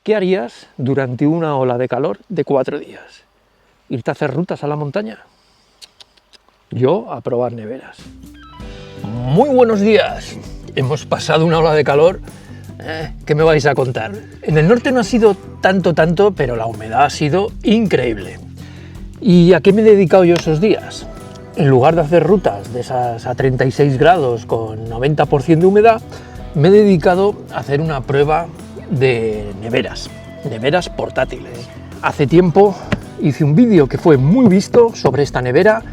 ¿qué harías durante una ola de calor de 4 días? ¿Irte a hacer rutas a la montaña? Yo a probar neveras. Muy buenos días. Hemos pasado una ola de calor. ¿Qué me vais a contar? En el norte no ha sido tanto, pero la humedad ha sido increíble. ¿Y a qué me he dedicado yo esos días? En lugar de hacer rutas de esas a 36 grados con 90% de humedad, me he dedicado a hacer una prueba de neveras portátiles. Hace tiempo hice un vídeo que fue muy visto sobre esta nevera.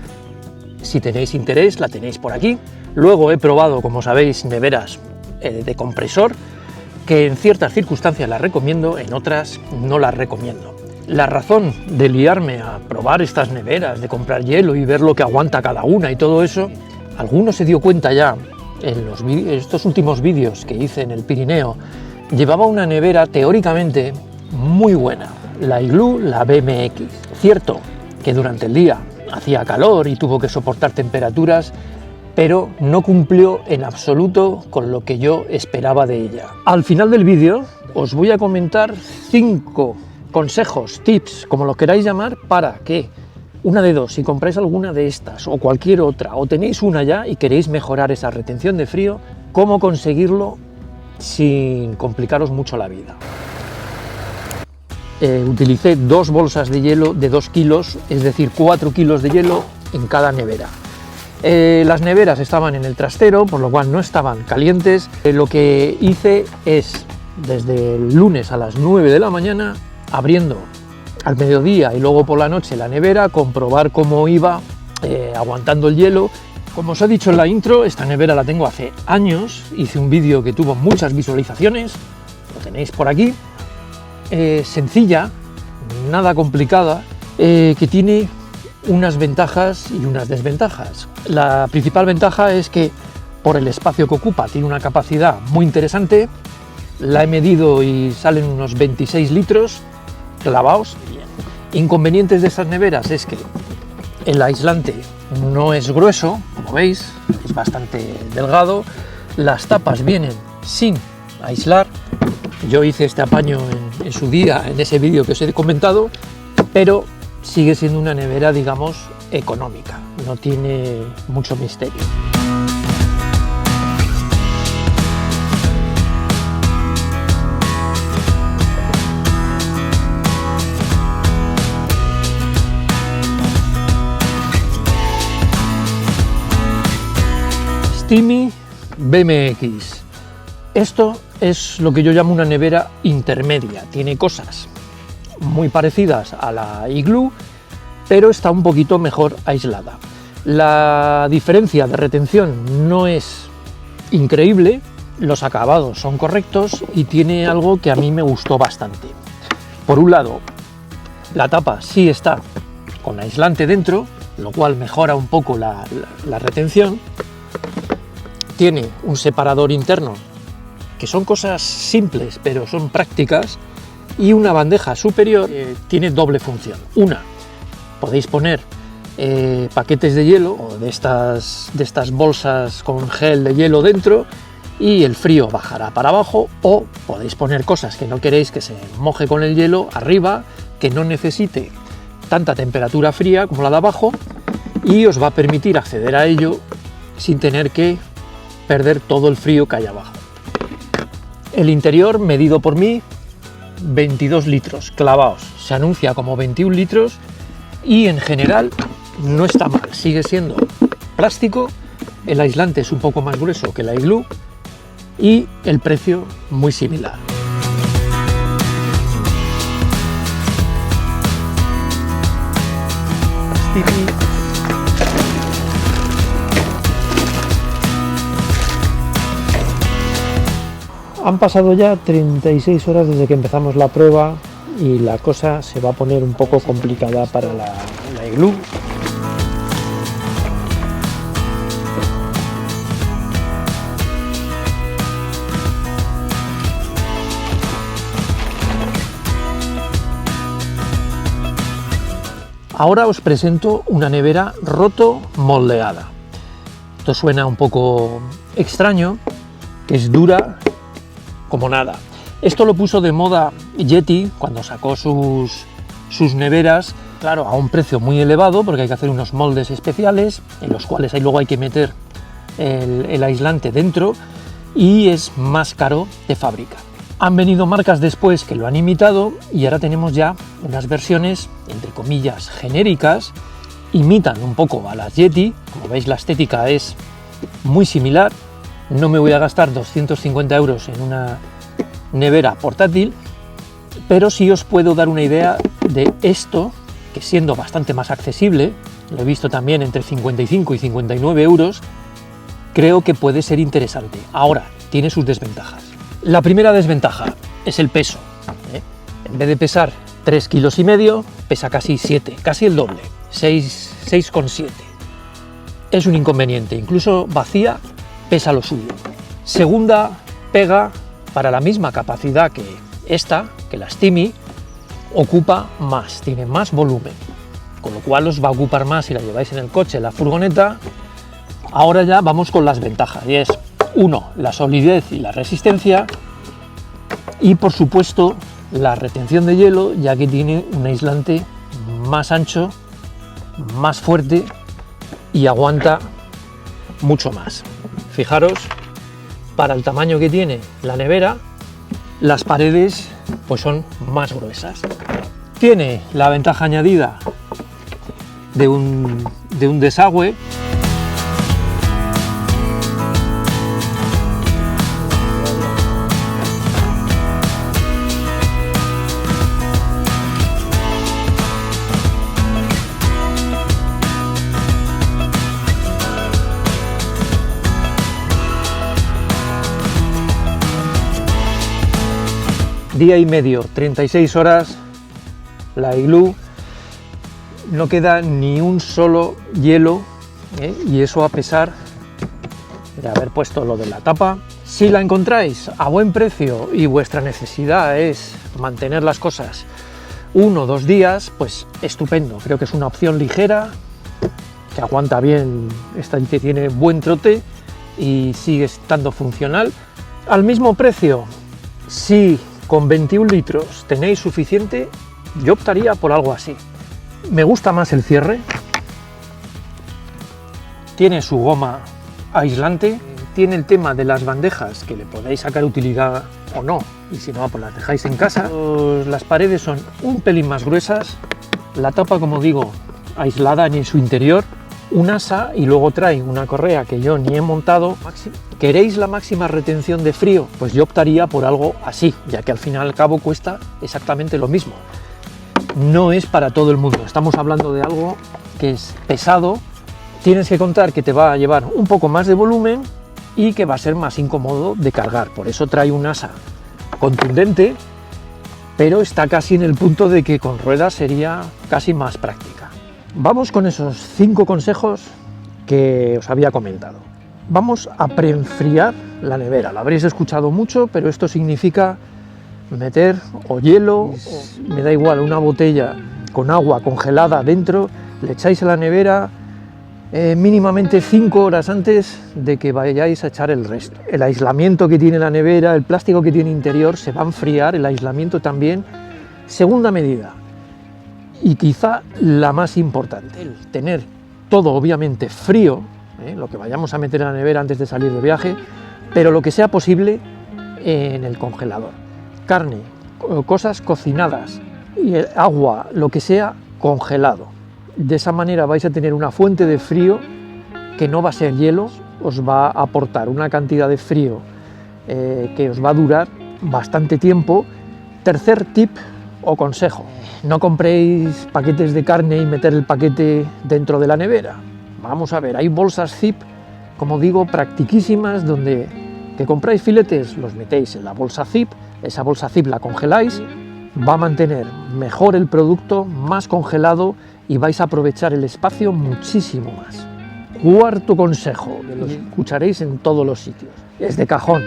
Si tenéis interés, la tenéis por aquí. Luego he probado, como sabéis, neveras de compresor, que en ciertas circunstancias las recomiendo, en otras no las recomiendo. La razón de liarme a probar estas neveras, de comprar hielo y ver lo que aguanta cada una y todo eso, alguno se dio cuenta ya en estos últimos vídeos que hice en el Pirineo. Llevaba una nevera teóricamente muy buena, la Igloo, la BMX. Cierto que durante el día hacía calor y tuvo que soportar temperaturas, pero no cumplió en absoluto con lo que yo esperaba de ella. Al final del vídeo os voy a comentar 5 consejos, tips, como lo queráis llamar, para que una de dos, si compráis alguna de estas o cualquier otra, o tenéis una ya y queréis mejorar esa retención de frío, cómo conseguirlo sin complicaros mucho la vida. Utilicé 2 bolsas de hielo de 2 kilos, es decir, 4 kilos de hielo en cada nevera. Las neveras estaban en el trastero, por lo cual no estaban calientes. Lo que hice es, desde el lunes a las 9 de la mañana, abriendo al mediodía y luego por la noche la nevera, comprobar cómo iba aguantando el hielo. Como os he dicho en la intro, esta nevera la tengo hace años, hice un vídeo que tuvo muchas visualizaciones, lo tenéis por aquí. Sencilla, nada complicada, que tiene unas ventajas y unas desventajas. La principal ventaja es que por el espacio que ocupa tiene una capacidad muy interesante. La he medido y salen unos 26 litros clavados. Inconvenientes de estas neveras es que el aislante no es grueso, como veis, es bastante delgado. Las tapas vienen sin aislar. Yo hice este apaño en su día, en ese vídeo que os he comentado, pero sigue siendo una nevera, digamos, económica, no tiene mucho misterio. Steamy BMX. Esto es lo que yo llamo una nevera intermedia, tiene cosas muy parecidas a la Igloo, pero está un poquito mejor aislada. La diferencia de retención no es increíble, los acabados son correctos y tiene algo que a mí me gustó bastante. Por un lado, la tapa sí está con aislante dentro, lo cual mejora un poco la retención. Tiene un separador interno, que son cosas simples, pero son prácticas, y una bandeja superior tiene doble función. Una, podéis poner paquetes de hielo o de estas bolsas con gel de hielo dentro y el frío bajará para abajo, o podéis poner cosas que no queréis que se moje con el hielo arriba, que no necesite tanta temperatura fría como la de abajo, y os va a permitir acceder a ello sin tener que perder todo el frío que hay abajo. El interior, medido por mí, 22 litros clavados, se anuncia como 21 litros y en general no está mal, sigue siendo plástico, el aislante es un poco más grueso que la Igloo y el precio muy similar. Han pasado ya 36 horas desde que empezamos la prueba y la cosa se va a poner un poco complicada para la Igloo. Ahora os presento una nevera roto-moldeada. Esto suena un poco extraño, que es dura como nada. Esto lo puso de moda Yeti cuando sacó sus neveras, claro, a un precio muy elevado, porque hay que hacer unos moldes especiales en los cuales luego hay que meter el aislante dentro y es más caro de fábrica. Han venido marcas después que lo han imitado y ahora tenemos ya unas versiones, entre comillas, genéricas, imitan un poco a las Yeti. Como veis, la estética es muy similar. No me voy a gastar 250 euros en una nevera portátil, pero sí os puedo dar una idea de esto, que siendo bastante más accesible, lo he visto también entre 55 y 59 euros, creo que puede ser interesante. Ahora, tiene sus desventajas. La primera desventaja es el peso. En vez de pesar 3,5 kilos, pesa casi 7, casi el doble, 6,7. Es un inconveniente, incluso vacía pesa lo suyo. Segunda pega, para la misma capacidad que esta, que la Steamy, ocupa más, tiene más volumen, con lo cual os va a ocupar más si la lleváis en el coche, en la furgoneta. Ahora ya vamos con las ventajas, y es 1, la solidez y la resistencia, y por supuesto la retención de hielo, ya que tiene un aislante más ancho, más fuerte y aguanta mucho más. Fijaros, para el tamaño que tiene la nevera, las paredes pues son más gruesas. Tiene la ventaja añadida de un desagüe. Día y medio, 36 horas, la Igloo, no queda ni un solo hielo, y eso a pesar de haber puesto lo de la tapa. Si la encontráis a buen precio y vuestra necesidad es mantener las cosas 1 o 2 días, pues estupendo. Creo que es una opción ligera, que aguanta bien, esta que tiene buen trote y sigue estando funcional. Al mismo precio, si con 21 litros tenéis suficiente, yo optaría por algo así. Me gusta más el cierre, tiene su goma aislante, tiene el tema de las bandejas, que le podéis sacar utilidad o no, y si no, pues las dejáis en casa. Las paredes son un pelín más gruesas, la tapa, como digo, aislada en su interior, un asa, y luego trae una correa que yo ni he montado. ¿Queréis la máxima retención de frío? Pues yo optaría por algo así, ya que al fin y al cabo cuesta exactamente lo mismo. No es para todo el mundo, estamos hablando de algo que es pesado. Tienes que contar que te va a llevar un poco más de volumen y que va a ser más incómodo de cargar, por eso trae un asa contundente, pero está casi en el punto de que con ruedas sería casi más práctica. Vamos con esos 5 consejos que os había comentado. Vamos a preenfriar la nevera, lo habréis escuchado mucho, pero esto significa meter o hielo, me da igual, una botella con agua congelada dentro, le echáis a la nevera mínimamente 5 horas antes de que vayáis a echar el resto. El aislamiento que tiene la nevera, el plástico que tiene interior, se va a enfriar, el aislamiento también. Segunda medida, y quizá la más importante, el tener todo obviamente frío, lo que vayamos a meter en la nevera antes de salir de viaje, pero lo que sea posible en el congelador. Carne, cosas cocinadas, y el agua, lo que sea, congelado. De esa manera vais a tener una fuente de frío que no va a ser hielo, os va a aportar una cantidad de frío que os va a durar bastante tiempo. Tercer tip o consejo: no compréis paquetes de carne y meter el paquete dentro de la nevera. Vamos a ver, hay bolsas Zip, como digo, practiquísimas, donde que compráis filetes, los metéis en la bolsa Zip, esa bolsa Zip la congeláis, va a mantener mejor el producto, más congelado, y vais a aprovechar el espacio muchísimo más. Cuarto consejo, que lo escucharéis en todos los sitios, es de cajón.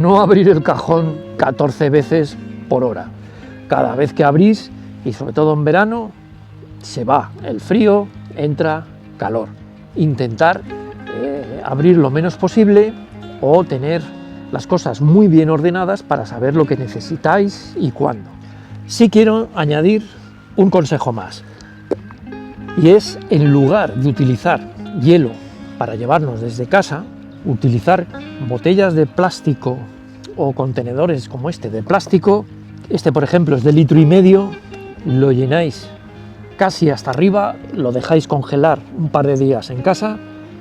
No abrir el cajón 14 veces por hora. Cada vez que abrís, y sobre todo en verano, se va el frío, entra calor. Intentar abrir lo menos posible o tener las cosas muy bien ordenadas para saber lo que necesitáis y cuándo. Sí quiero añadir un consejo más, y es, en lugar de utilizar hielo para llevarnos desde casa, utilizar botellas de plástico o contenedores como este de plástico. Este, por ejemplo, es de 1,5 litros, lo llenáis casi hasta arriba, lo dejáis congelar un par de días en casa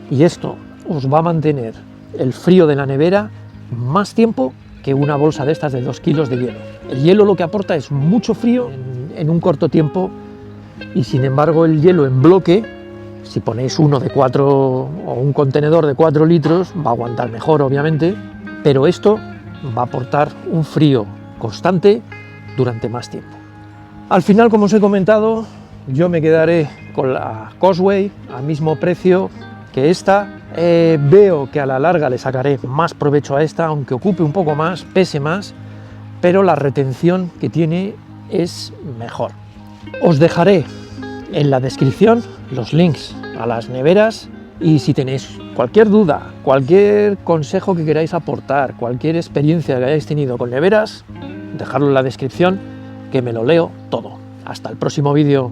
y esto os va a mantener el frío de la nevera más tiempo que una bolsa de estas de 2 kilos de hielo. El hielo lo que aporta es mucho frío en un corto tiempo, y sin embargo el hielo en bloque, si ponéis uno de 4 o un contenedor de 4 litros, va a aguantar mejor obviamente, pero esto va a aportar un frío constante durante más tiempo. Al final, como os he comentado, yo me quedaré con la Cosway al mismo precio que esta. Veo que a la larga le sacaré más provecho a esta, aunque ocupe un poco más, pese más, pero la retención que tiene es mejor. Os dejaré en la descripción los links a las neveras, y si tenéis cualquier duda, cualquier consejo que queráis aportar, cualquier experiencia que hayáis tenido con neveras, dejadlo en la descripción, que me lo leo todo. Hasta el próximo vídeo.